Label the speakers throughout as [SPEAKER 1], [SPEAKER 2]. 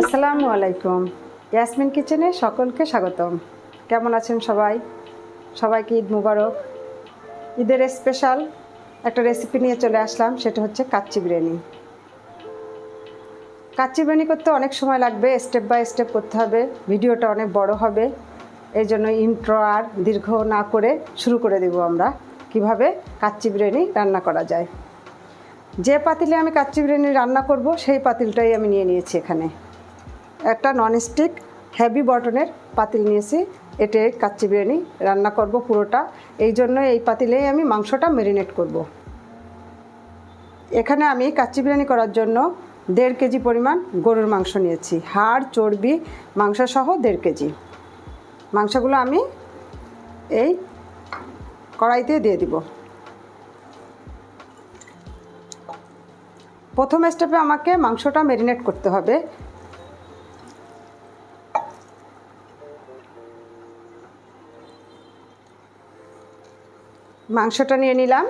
[SPEAKER 1] আসসালামু আলাইকুম। ইয়াসমিন কিচেনে সকলকে স্বাগতম। কেমন আছেন সবাই? সবাইকে ঈদ মুবারক। ঈদের স্পেশাল একটা রেসিপি নিয়ে চলে আসলাম, সেটা হচ্ছে কাচ্চি বিরিয়ানি। কাচ্চি বিরিয়ানি করতে অনেক সময় লাগবে, স্টেপ বাই স্টেপ করতে হবে, ভিডিওটা অনেক বড় হবে। এই জন্য ইন্ট্রো আর দীর্ঘ না করে শুরু করে দেব আমরা কিভাবে কাচ্চি বিরিয়ানি রান্না করা যায়। যে পাতিলে আমি কাচ্চি বিরিয়ানি রান্না করব সেই পাতিলটাই আমি নিয়ে নিয়েছি। এখানে একটা ননস্টিক হেভি বটনের পাতিল নিয়েছি, এতে কাচ্চি বিরিয়ানি রান্না করব পুরোটা। এই জন্য এই পাতিলেই আমি মাংসটা ম্যারিনেট করব। এখানে আমি কাচ্চি বিরিয়ানি করার জন্য 1.5 কেজি পরিমাণ গরুর মাংস নিয়েছি, হাড় চর্বি মাংস সহ 1.5 কেজি। মাংসগুলো আমি এই কড়াইতে দিয়ে দিব। প্রথম স্টেপে আমাকে মাংসটা ম্যারিনেট করতে হবে। মাংসটা নিয়ে নিলাম।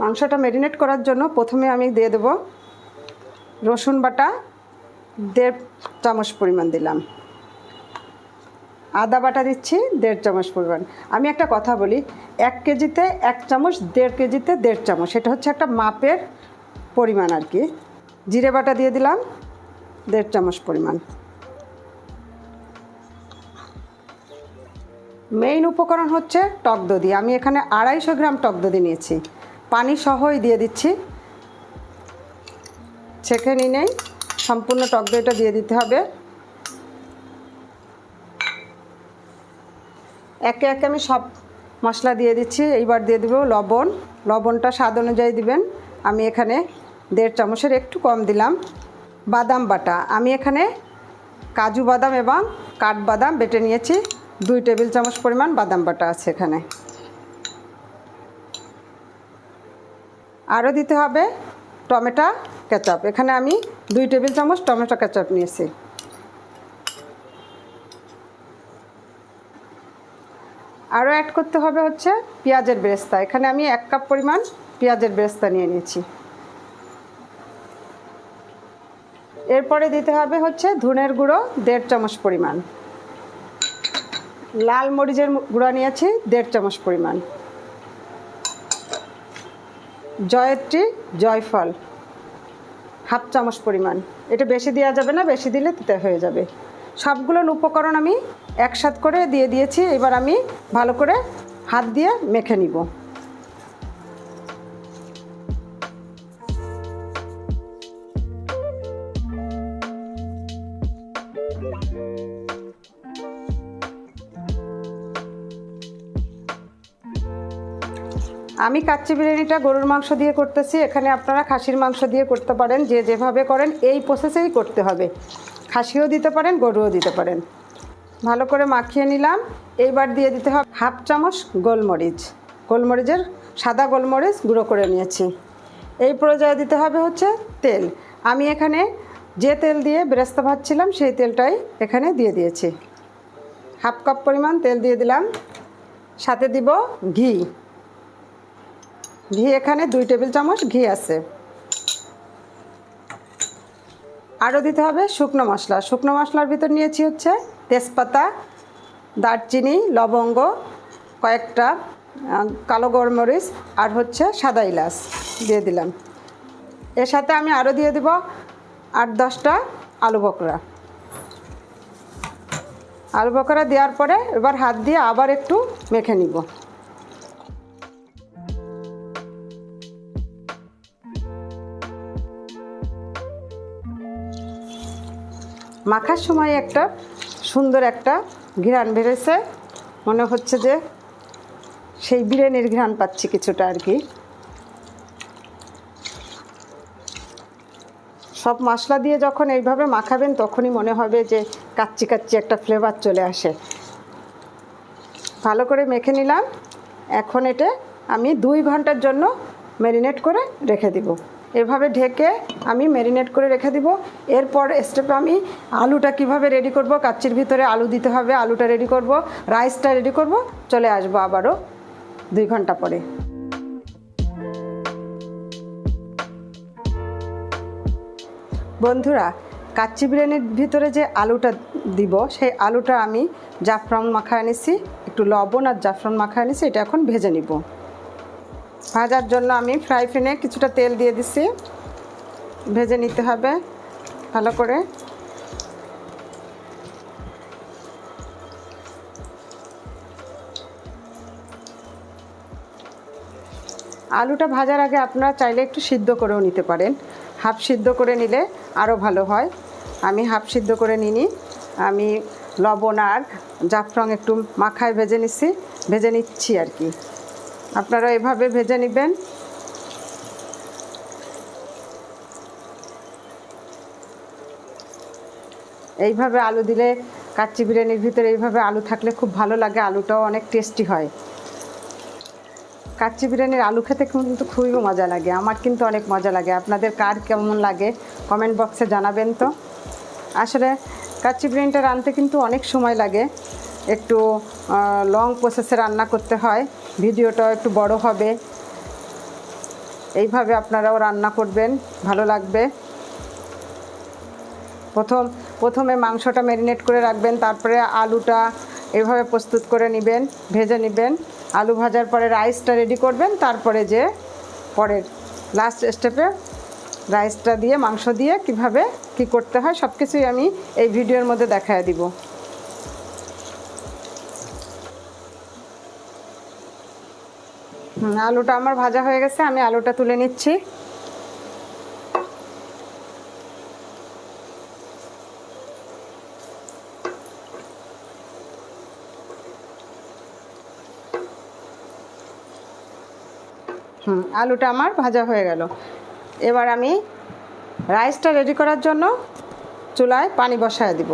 [SPEAKER 1] মাংসটা ম্যারিনেট করার জন্য প্রথমে আমি দিয়ে দেব রসুন বাটা 1.5 চামচ পরিমাণ দিলাম, আদা বাটা দিচ্ছি 1.5 চামচ পরিমাণ। আমি একটা কথা বলি, 1 কেজিতে 1 চামচ, 1.5 কেজিতে 1.5 চামচ, এটা হচ্ছে একটা মাপের পরিমাণ আর কি। জিরে বাটা দিয়ে দিলাম 1.5 চামচ পরিমাণ। মেইন উপকরণ হচ্ছে টক দধি। আমি এখানে 250 গ্রাম টক দধি নিয়েছি, পানি সহই দিয়ে দিচ্ছি, ছেঁকে নিয়ে সম্পূর্ণ টক দইটা দিয়ে দিতে হবে। একে একে আমি সব মশলা দিয়ে দিচ্ছি। এইবার দিয়ে দেব লবণ। লবণটা স্বাদ অনুযায়ী দিবেন। আমি এখানে 1.5 চামচের একটু কম দিলাম। বাদাম বাটা, আমি এখানে কাজু বাদাম এবং কাঠবাদাম বেটে নিয়েছি, 2 টেবিল চামচ পরিমাণ বাদাম বাটা আছে এখানে। আরও দিতে হবে টমেটো কেচাপ। এখানে আমি 2 টেবিল চামচ টমেটো কেচাপ নিয়েছি। আরও অ্যাড করতে হবে হচ্ছে পেঁয়াজের বেরেস্তা। এখানে আমি 1 কাপ পরিমাণ পেঁয়াজের বেরেস্তা নিয়ে নিয়েছি। এরপরে দিতে হবে হচ্ছে ধনের গুঁড়ো 1.5 চামচ পরিমাণ, লাল মরিচের গুঁড়া নিয়েছি 1.5 চামচ পরিমাণ, জয়ত্রী জয়ফল 1/2 চামচ পরিমাণ। এটা বেশি দেওয়া যাবে না, বেশি দিলে তিতে হয়ে যাবে। সবগুলো উপকরণ আমি একসাথে করে দিয়ে দিয়েছি। এবার আমি ভালো করে হাত দিয়ে মেখে নিব। আমি কাচ্চি বিরিয়ানিটা গরুর মাংস দিয়ে করতেছি, এখানে আপনারা খাসির মাংস দিয়ে করতে পারেন। যে যেভাবে করেন এই প্রসেসেই করতে হবে। খাসিও দিতে পারেন, গরুও দিতে পারেন। ভালো করে মাখিয়ে নিলাম। এইবার দিয়ে দিতে হবে 1/2 চামচ গোলমরিচ। গোলমরিচের সাদা গোলমরিচ গুঁড়ো করে নিয়েছি। এই পর্যায়ে দিতে হবে হচ্ছে তেল। আমি এখানে যে তেল দিয়ে বেরেস্তা ভাজছিলাম সেই তেলটাই এখানে দিয়ে দিয়েছি। 1/2 কাপ পরিমাণ তেল দিয়ে দিলাম। সাথে দিব ঘি। ঘি এখানে 2 টেবিল চামচ ঘি আছে। আরও দিতে হবে শুকনো মশলা। শুকনো মশলার ভিতর নিয়েছি হচ্ছে তেজপাতা, দারচিনি, লবঙ্গ, কয়েকটা কালো গোলমরিচ আর হচ্ছে সাদা এলাচ দিয়ে দিলাম। এর সাথে আমি আরও দিয়ে দেব 8-10টা আলু বকরা। আলু বকরা দেওয়ার পরে এবার হাত দিয়ে আবার একটু মেখে নিব। মাখার সময় একটা সুন্দর একটা ঘ্রাণ বেরোছে, মনে হচ্ছে যে সেই বিরিয়ানির ঘ্রাণ পাচ্ছি কিছুটা আর কি। সব মশলা দিয়ে যখন এইভাবে মাখাবেন তখনই মনে হবে যে কাচ্চি কাচ্চি একটা ফ্লেভার চলে আসে। ভালো করে মেখে নিলাম। এখন এটা আমি 2 ঘন্টার জন্য ম্যারিনেট করে রেখে দিব। এভাবে ঢেকে আমি ম্যারিনেট করে রেখে দিব। এরপর স্টেপে আমি আলুটা কিভাবে রেডি করব, কাচ্চির ভিতরে আলু দিতে হবে, আলুটা রেডি করব, রাইসটা রেডি করব। চলে আসবো আবারও 2 ঘন্টা পরে। বন্ধুরা, কাচ্চি বিরিয়ানির ভিতরে যে আলুটা দিব সেই আলুটা আমি জাফরান মাখায় নিছি, একটু লবণ আর জাফরান মাখায় নিছি। এটা এখন ভেজে নিব। ভাজার জন্য আমি ফ্রাই প্যানে কিছুটা তেল দিয়ে দিছি, ভেজে নিতে হবে ভালো করে। আলুটা ভাজার আগে আপনারা চাইলে একটু সিদ্ধ করেও নিতে পারেন, হাফ সিদ্ধ করে নিলে আরও ভালো হয়। আমি হাফ সিদ্ধ করে নিই, আমি লবণ আর জাফরান একটু মাখায় ভেজে নিচ্ছি আর কি। আপনারা এভাবে ভেজে নেবেন। এইভাবে আলু দিলে কাচ্চি বিরিয়ানির ভিতরে এইভাবে আলু থাকলে খুব ভালো লাগে, আলুটাও অনেক টেস্টি হয়। কাচ্চি বিরিয়ানির আলু খেতে কিন্তু খুবই মজা লাগে, আমার কিন্তু অনেক মজা লাগে। আপনাদের কার কেমন লাগে কমেন্ট বক্সে জানাবেন তো। আসলে কাচ্চি বিরিয়ানিটা রাঁধতে কিন্তু অনেক সময় লাগে, একটু লং প্রসেসে রান্না করতে হয়, ভিডিওটাও একটু বড় হবে। এইভাবে আপনারাও রান্না করবেন, ভালো লাগবে। প্রথমে মাংসটা ম্যারিনেট করে রাখবেন, তারপরে আলুটা এভাবে প্রস্তুত করে নেবেন, ভেজে নেবেন। আলু ভাজার পরে রাইসটা রেডি করবেন, তারপরে যে পরের লাস্ট স্টেপে রাইসটা দিয়ে মাংস দিয়ে কিভাবে কি করতে হয় সব কিছুই আমি এই ভিডিওর মধ্যে দেখায় দিব। আলুটা আমার ভাজা হয়ে গেছে, আমি আলুটা তুলে নিচ্ছি। আলুটা আমার ভাজা হয়ে গেল। এবার আমি রাইসটা রেডি করার জন্য চুলায় পানি বসায় দিব।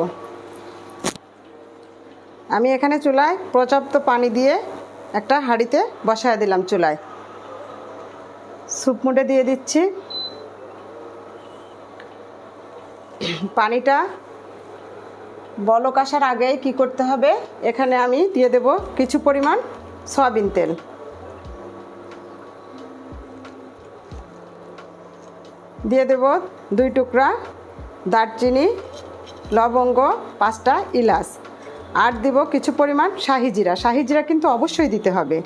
[SPEAKER 1] আমি এখানে চুলায় পর্যাপ্ত পানি দিয়ে একটা হাঁড়িতে বসায় দিলাম চুলায়। স্যুপ মুডে দিয়ে দিচ্ছি। পানিটা বলক আসার আগেই কি করতে হবে, এখানে আমি দিয়ে দেব কিছু পরিমাণ সয়াবিন তেল। দিয়ে দেব 2 টুকরা দারচিনি, লবঙ্গ, 5টা ইলাচ, আর দেব কিছু পরিমাণ শাহি জিরা কিন্তু অবশ্যই দিতে হবে।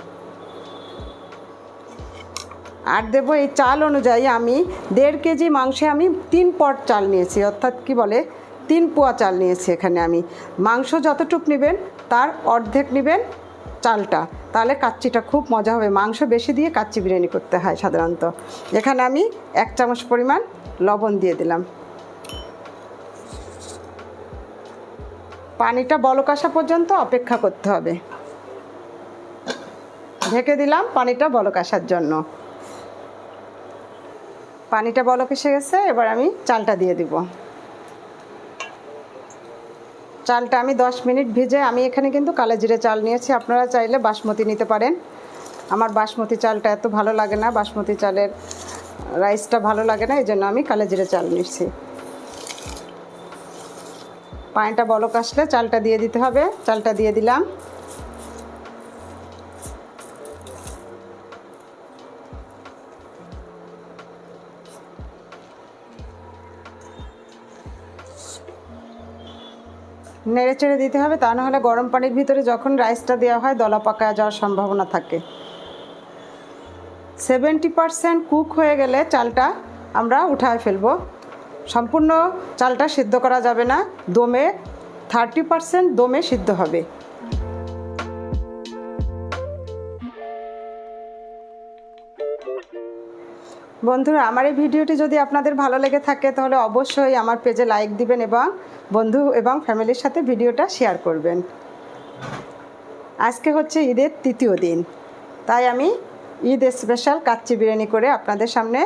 [SPEAKER 1] আর দেব এই চাল অনুযায়ী আমি 1.5 কেজি মাংসে আমি 3 পট চাল নিয়েছি, অর্থাৎ 3 পোয়া চাল নিয়েছি। এখানে আমি মাংস যতটুক নেবেন তার অর্ধেক নেবেন চালটা, তাহলে কাচ্চিটা খুব মজা হবে। মাংস বেশি দিয়ে কাচ্চি বিরিয়ানি করতে হয় সাধারণত। এখানে আমি 1 চামচ পরিমাণ লবণ দিয়ে দিলাম। পানিটা বলক আসা পর্যন্ত অপেক্ষা করতে হবে। ঢেকে দিলাম পানিটা বলক আসার জন্য। পানিটা বলক এসে গেছে, এবার আমি চালটা দিয়ে দিব। চালটা আমি 10 মিনিট ভিজে, আমি এখানে কিন্তু কালো জিরে চাল নিয়েছি, আপনারা চাইলে বাসমতি নিতে পারেন। আমার বাসমতি চালটা এত ভালো লাগে না, বাসমতি চালের রাইসটা ভালো লাগে না, এই জন্য আমি কালো জিরে চাল নিচ্ছি। পানিটা বলক আসলে চালটা দিয়ে দিতে হবে। চালটা দিয়ে দিলাম। নেড়ে চেড়ে দিতে হবে, তা না হলে গরম পানির ভিতরে যখন রাইসটা দেওয়া হয় দলা পাকায় যাওয়ার সম্ভাবনা থাকে। 70% কুক হয়ে গেলে চালটা আমরা উঠায় ফেলব। সম্পূর্ণ চালটা সিদ্ধ করা যাবে না, 30% দমে সিদ্ধ হবে। বন্ধুরা, আমার এই ভিডিওটি যদি আপনাদের ভালো লেগে থাকে তাহলে অবশ্যই আমার পেজে লাইক দিবেন এবং বন্ধু এবং ফ্যামিলির সাথে ভিডিওটা শেয়ার করবেন। আজকে হচ্ছে ঈদের 3য় দিন, তাই আমি ঈদ স্পেশাল কাচ্চি বিরিয়ানি করে আপনাদের সামনে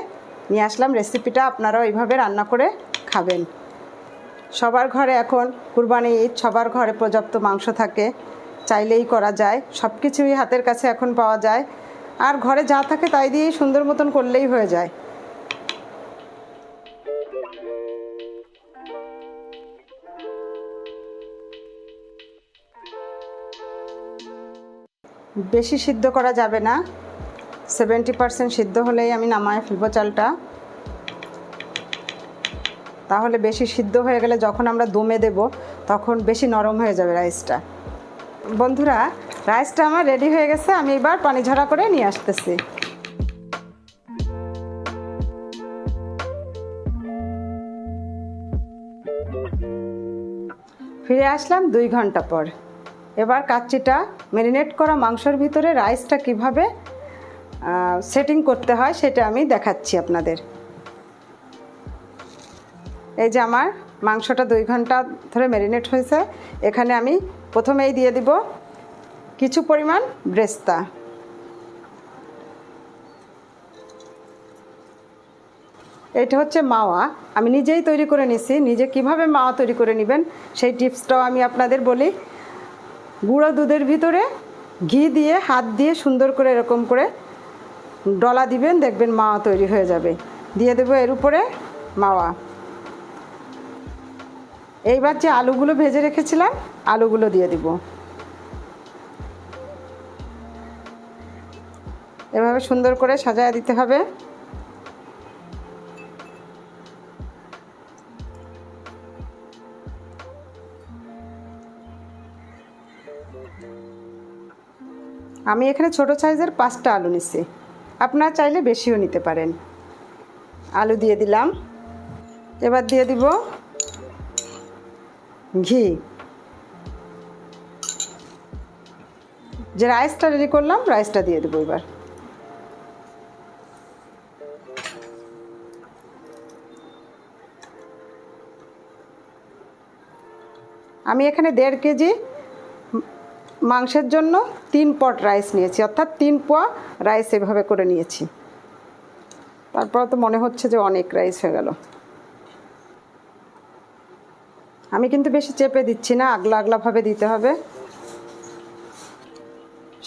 [SPEAKER 1] নিয়ে আসলাম। রেসিপিটা আপনারাও এইভাবে রান্না করে খাবেন। সবার ঘরে এখন কুরবানি ঈদ, সবার ঘরে পর্যাপ্ত মাংস থাকে, চাইলেই করা যায়। সব কিছুই হাতের কাছে এখন পাওয়া যায়, আর ঘরে যা থাকে তাই দিয়েই সুন্দর মতন করলেই হয়ে যায়। বেশি সিদ্ধ করা যাবে না, 70% সিদ্ধ হলেই আমি নামায় ফেলবো চালটা। তাহলে বেশি সিদ্ধ হয়ে গেলে যখন আমরা দমে দেব তখন বেশি নরম হয়ে যাবে রাইসটা। বন্ধুরা, রাইসটা আমার রেডি হয়ে গেছে, আমি এবার পানি ঝরা করে নিয়ে আসতেছি। ফিরে আসলাম 2 ঘন্টা পর। এবার কাচ্চিটা ম্যারিনেট করা মাংসের ভিতরে রাইসটা কিভাবে সেটিং করতে হয় সেটা আমি দেখাচ্ছি আপনাদের। এই যে আমার মাংসটা 2 ঘন্টা ধরে ম্যারিনেট হয়েছে। এখানে আমি প্রথমেই দিয়ে দিব কিছু পরিমাণ ব্রেস্তা। এটা হচ্ছে মাওয়া, আমি নিজেই তৈরি করে নিছি। নিজে কিভাবে মাওয়া তৈরি করে নেবেন সেই টিপসটাও আমি আপনাদের বলি। গুঁড়ো দুধের ভিতরে ঘি দিয়ে হাত দিয়ে সুন্দর করে এরকম করে ডলা দিবেন, দেখবেন মাওয়া তৈরি হয়ে যাবে। দিয়ে দেবো এর উপরে মাওয়া। এইবার যে আলুগুলো ভেজে রেখেছিলাম আলুগুলো দিয়ে দিব। এভাবে সুন্দর করে সাজায় দিতে হবে। আমি এখানে ছোট সাইজের 5টা আলু নিছি, আপনারা চাইলে বেশিও নিতে পারেন। আলু দিয়ে দিলাম। এবার দিয়ে দিব ঘি। যে রাইসটা রেডি করলাম রাইসটা দিয়ে দেবো এবার। আমি এখানে 1.5 কেজি মাংসের জন্য 3 পট রাইস নিয়েছি, অর্থাৎ 3 পোয়া রাইস এভাবে করে নিয়েছি। তারপর তো মনে হচ্ছে যে অনেক রাইস হয়ে গেল। আমি কিন্তু বেশি চেপে দিচ্ছি না, আগলা আগলাভাবে দিতে হবে।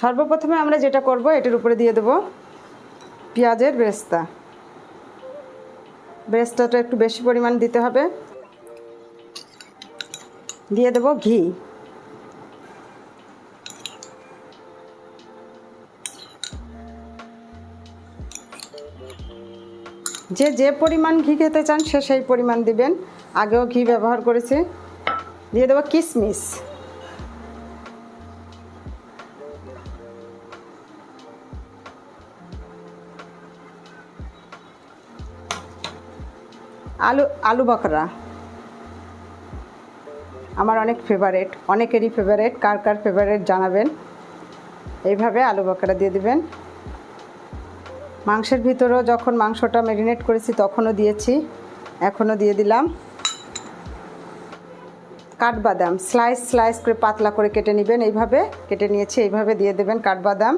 [SPEAKER 1] সর্বপ্রথমে আমরা যেটা করব এটার উপরে দিয়ে দেব পেঁয়াজের বেরেস্তা। বেরেস্তাটা একটু বেশি পরিমাণ দিতে হবে। দিয়ে দেব ঘি। যে পরিমাণ ঘি খেতে চান সে সেই পরিমাণ দিবেন, আগেও ঘি ব্যবহার করেছি। দিয়ে দেবো কিশমিশ। আলু বকরা আমার অনেক ফেভারেট, অনেকেরই ফেভারেট। কার কার ফেভারেট জানাবেন। এইভাবে আলু বকরা দিয়ে দিবেন। মাংসের ভিতরেও যখন মাংসটা ম্যারিনেট করেছি তখনও দিয়েছি, এখনও দিয়ে দিলাম। কাঠবাদাম স্লাইস স্লাইস করে পাতলা করে কেটে নেবেন, এইভাবে কেটে নিয়েছি, এইভাবে দিয়ে দেবেন কাঠবাদাম।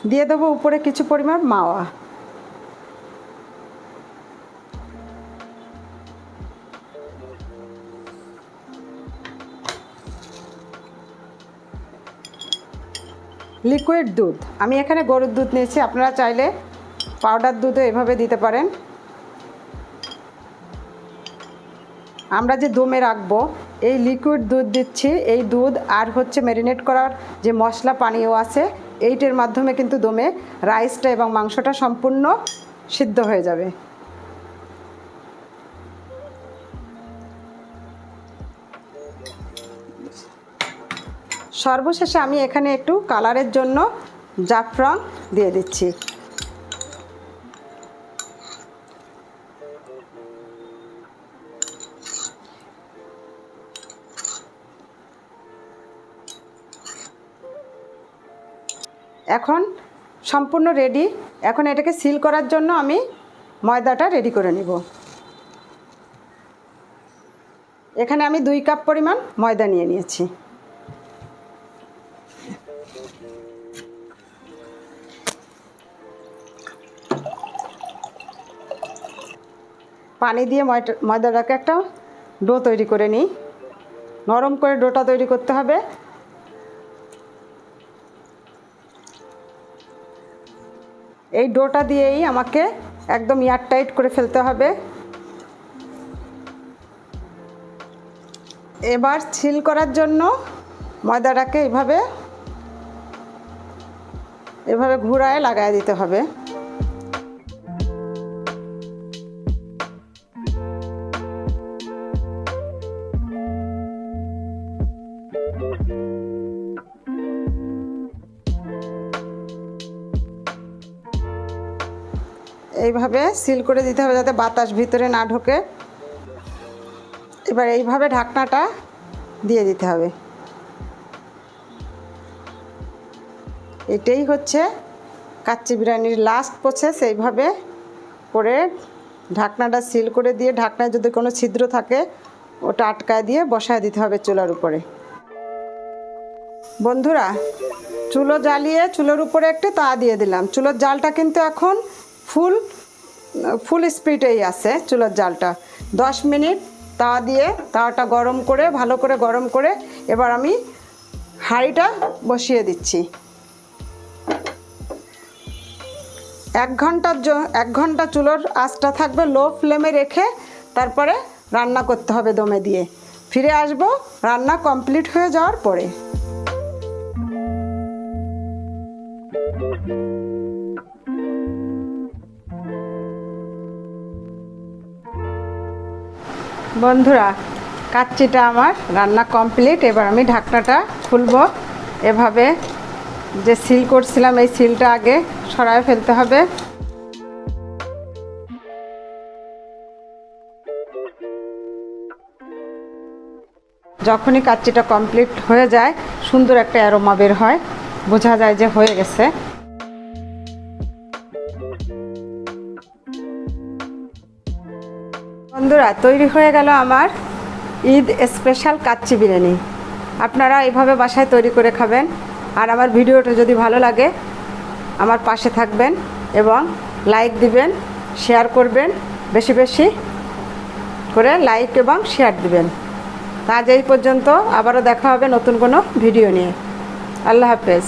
[SPEAKER 1] দিয়ে দেবো উপরে কিছু পরিমাণ মাওয়া। লিকুইড দুধ, আমি এখানে গরুর দুধ নিয়েছি, আপনারা চাইলে পাউডার দুধও এভাবে দিতে পারেন। আমরা যে দমে রাখবো এই লিকুইড দুধ দিচ্ছি, এই দুধ আর হচ্ছে ম্যারিনেট করার যে মশলা পানীয় আছে এইটার মাধ্যমে কিন্তু দমে রাইসটা এবং মাংসটা সম্পূর্ণ সিদ্ধ হয়ে যাবে। সর্বশেষে আমি এখানে একটু কালারের জন্য জাফরান দিয়ে দিচ্ছি। এখন সম্পূর্ণ রেডি। এখন এটাকে সিল করার জন্য আমি ময়দাটা রেডি করে নিব। এখানে আমি 2 কাপ পরিমাণ ময়দা নিয়ে নিয়েছি। পানি দিয়ে ময়দাটাকে একটা ডো তৈরি করে নিই। নরম করে ডোটা তৈরি করতে হবে। এই ডোটা দিয়েই আমাকে একদম এয়ারটাইট করে ফেলতে হবে। এবার সিল করার জন্য ময়দাটাকে এভাবে ঘুরায় লাগায় দিতে হবে। এইভাবে সিল করে দিতে হবে যাতে বাতাস ভিতরে না ঢোকে। এবার এইভাবে ঢাকনাটা দিয়ে দিতে হবে। এটাই হচ্ছে কাচ্চি বিরিয়ানির লাস্ট প্রসেস। এইভাবে করে ঢাকনাটা সিল করে দিয়ে ঢাকনায় যদি কোনো ছিদ্র থাকে ওটা আটকায় দিয়ে বসায় দিতে হবে চুলার উপরে। বন্ধুরা, চুলো জ্বালিয়ে চুলোর উপরে একটু তাওয়া দিয়ে দিলাম। চুলোর জালটা কিন্তু এখন ফুল স্পিডেই আছে। চুলোর জালটা 10 মিনিট তাওয়া দিয়ে তাওয়াটা গরম করে ভালো করে গরম করে এবার আমি হাঁড়িটা বসিয়ে দিচ্ছি। 1 ঘন্টা চুলোর আঁচটা থাকবে লো ফ্লেমে রেখে তারপরে রান্না করতে হবে দমে দিয়ে। ফিরে আসব রান্না কমপ্লিট হয়ে যাওয়ার পরে। বন্ধুরা, কাচ্চিটা আমার রান্না কমপ্লিট। এবার আমি ঢাকনাটা খুলব। এভাবে যে সিল করছিলাম এই সিলটা আগে সরায় ফেলতে হবে। যখনই কাচ্চিটা কমপ্লিট হয়ে যায় সুন্দর একটা অ্যারোমা বের হয়, বোঝা যায় যে হয়ে গেছে। বন্ধুরা, তৈরি হয়ে গেল আমার ঈদ স্পেশাল কাচ্চি বিরিয়ানি। আপনারা এইভাবে বাসায় তৈরি করে খাবেন। আর আমার ভিডিওটা যদি ভালো লাগে আমার পাশে থাকবেন এবং লাইক দিবেন, শেয়ার করবেন, বেশি বেশি করে লাইক এবং শেয়ার দিবেন। আজ এই পর্যন্ত, আবারও দেখা হবে নতুন কোনো ভিডিও নিয়ে। আল্লাহ হাফেজ।